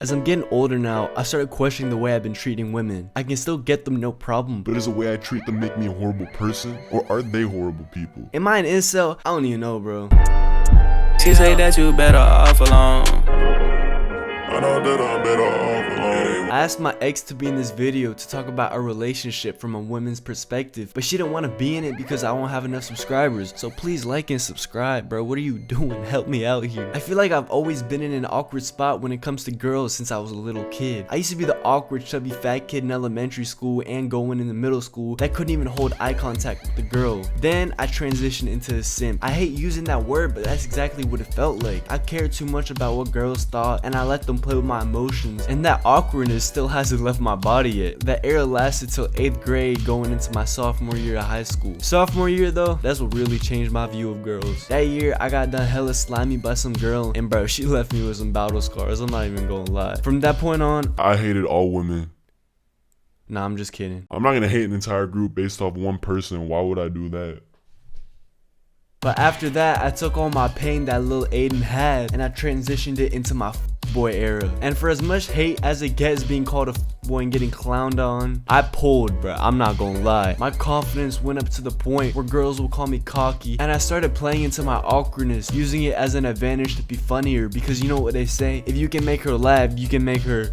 As I'm getting older now, I started questioning the way I've been treating women. I can still get them no problem, But does the way I treat them make me a horrible person? Or are they horrible people? am I an incel? I don't even know, bro. She say that you better off alone. I know that I'm better off alone. I asked my ex to be in this video to talk about our relationship from a woman's perspective, but she didn't want to be in it because I won't have enough subscribers. So please like and subscribe, bro. What are you doing? Help me out here. I feel like I've always been in an awkward spot when it comes to girls since I was a little kid. I used to be the awkward, chubby, fat kid in elementary school and going in the middle school that couldn't even hold eye contact with the girl. Then I transitioned into a simp. I hate using that word, but that's exactly what it felt like. I cared too much about what girls thought, and I let them play with my emotions, and that awkwardness still hasn't left my body yet. That era lasted till 8th grade going into my sophomore year of high school. Sophomore year though, that's what really changed my view of girls. That year I got done hella slimy by some girl, and bro, she left me with some battle scars. I'm not even gonna lie. From that point on, I hated all women. nah, I'm just kidding. I'm not gonna hate an entire group based off one person. Why would I do that? But after that, I took all my pain that little Aiden had and I transitioned it into my boy era. And for as much hate as it gets being called a boy and getting clowned on, I pulled, bro. I'm not gonna lie. My confidence went up to the point where girls will call me cocky, and I started playing into my awkwardness, using it as an advantage to be funnier, because you know what they say, if you can make her laugh, you can make her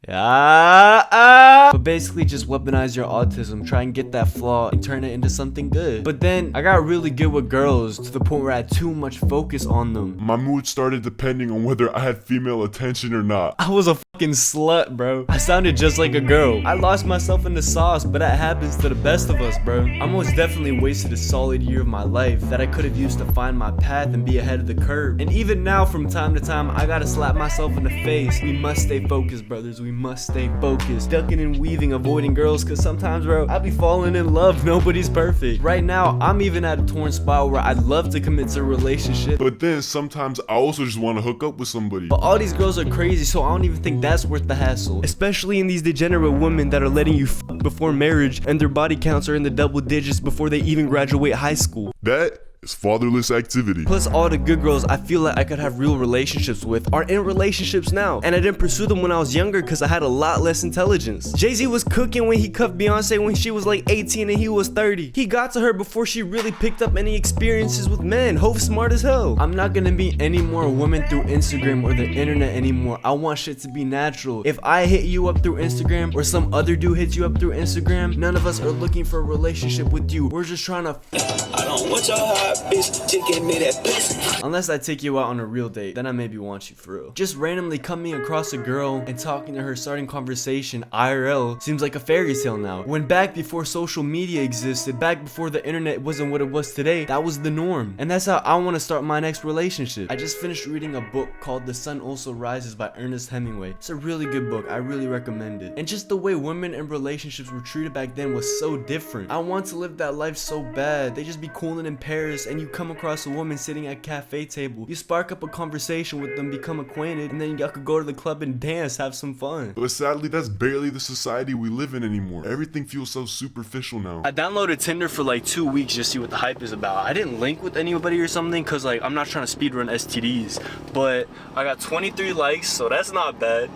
but basically just weaponize your autism, try and get that flaw and turn it into something good. But then I got really good with girls to the point where I had too much focus on them. My mood started depending on whether I had female attention or not. I was a fucking slut, bro. I sounded just like a girl. I lost myself in the sauce, but that happens to the best of us, bro. I most definitely wasted a solid year of my life that I could have used to find my path and be ahead of the curve. And even now, from time to time, I gotta slap myself in the face. We must stay focused, brothers. We must stay focused. Ducking and weaving, avoiding girls, cause sometimes, bro, I be falling in love. Nobody's perfect. Right now, I'm even at a torn spot where I'd love to commit to a relationship, But then sometimes I also just want to hook up with somebody. but all these girls are crazy, so I don't even think that's worth the hassle. Especially in these degenerate women that are letting you f before marriage and their body counts are in the double digits before they even graduate high school. That is fatherless activity. Plus, all the good girls I feel like I could have real relationships with are in relationships now, and I didn't pursue them when I was younger because I had a lot less intelligence. Jay-Z was cooking when he cuffed Beyonce when she was like 18 and he was 30. He got to her before she really picked up any experiences with men. Hov smart as hell. I'm not gonna meet any more women through Instagram or the internet anymore. I want shit to be natural. If I hit you up through Instagram or some other dude hits you up through Instagram, none of us are looking for a relationship with you. We're just trying to I don't want your hot bitch to give me that pussy. unless I take you out on a real date, then I maybe want you for real. Just randomly coming across a girl and talking to her, starting conversation IRL seems like a fairy tale now. When back before social media existed, back before the internet wasn't what it was today, that was the norm. And that's how I want to start my next relationship. I just finished reading a book called The Sun Also Rises by Ernest Hemingway. It's a really good book. I really recommend it. And just the way women and relationships were treated back then was so different. I want to live that life so bad. They just be cooling in Paris and you come across a woman sitting at a cafe table. You spark up a conversation with them, become acquainted, and then y'all could go to the club and dance, have some fun. But sadly, that's barely the society we live in anymore. Everything feels so superficial now. I downloaded Tinder for like 2 weeks just to see what the hype is about. I didn't link with anybody or something because like I'm not trying to speedrun STDs, but I got 23 likes, so that's not bad.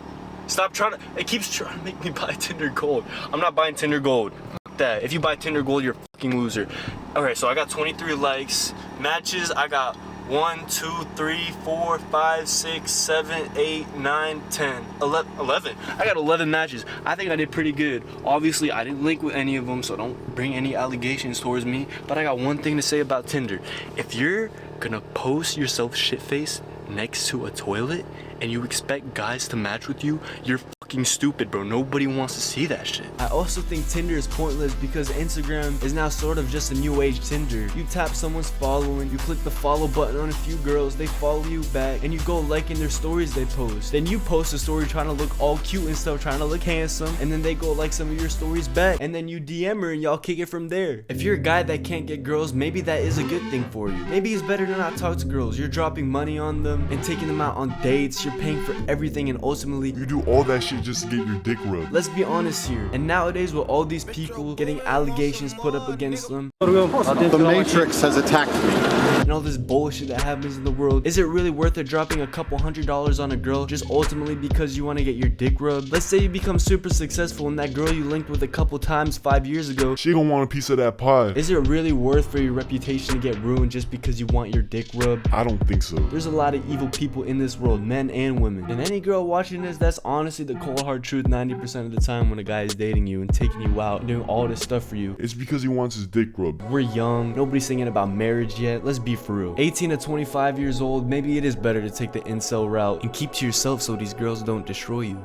Stop trying to, it keeps trying to make me buy Tinder Gold. I'm not buying Tinder Gold. Fuck that. If you buy Tinder Gold, you're a fucking loser. Okay, so I got 23 likes. Matches, I got 1, 2, 3, 4, 5, 6, 7, 8, 9, 10, 11. I got 11 matches. I think I did pretty good. Obviously, I didn't link with any of them, so don't bring any allegations towards me. But I got one thing to say about Tinder. If you're gonna post yourself shit-faced next to a toilet and you expect guys to match with you, you're fucking stupid, bro. Nobody wants to see that shit. I also think Tinder is pointless because Instagram is now sort of just a new age Tinder. You tap someone's following, you click the follow button on a few girls, they follow you back, and you go liking their stories they post. Then you post a story trying to look all cute and stuff, trying to look handsome, and then they go like some of your stories back, and then you DM her and y'all kick it from there. If you're a guy that can't get girls, maybe that is a good thing for you. Maybe it's better to not talk to girls. You're dropping money on them and taking them out on dates. You're paying for everything, and ultimately You do all that shit just to get your dick rubbed. let's be honest here. And nowadays with all these people getting allegations put up against them, The Matrix has attacked me. and all this bullshit that happens in the world, is it really worth it dropping a couple $100s on a girl just ultimately because you want to get your dick rubbed? Let's say you become super successful and that girl you linked with a couple times 5 years ago, She gonna want a piece of that pie. is it really worth for your reputation to get ruined just because you want your dick rubbed? I don't think so. There's a lot of evil people in this world, men and women. And any girl watching this, that's honestly the cold hard truth 90% of the time when a guy is dating you and taking you out and doing all this stuff for you. It's because he wants his dick rubbed. We're young, nobody's thinking about marriage yet, let's be for real. 18 to 25 years old, maybe it is better to take the incel route and keep to yourself so these girls don't destroy you.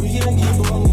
We gotta keep on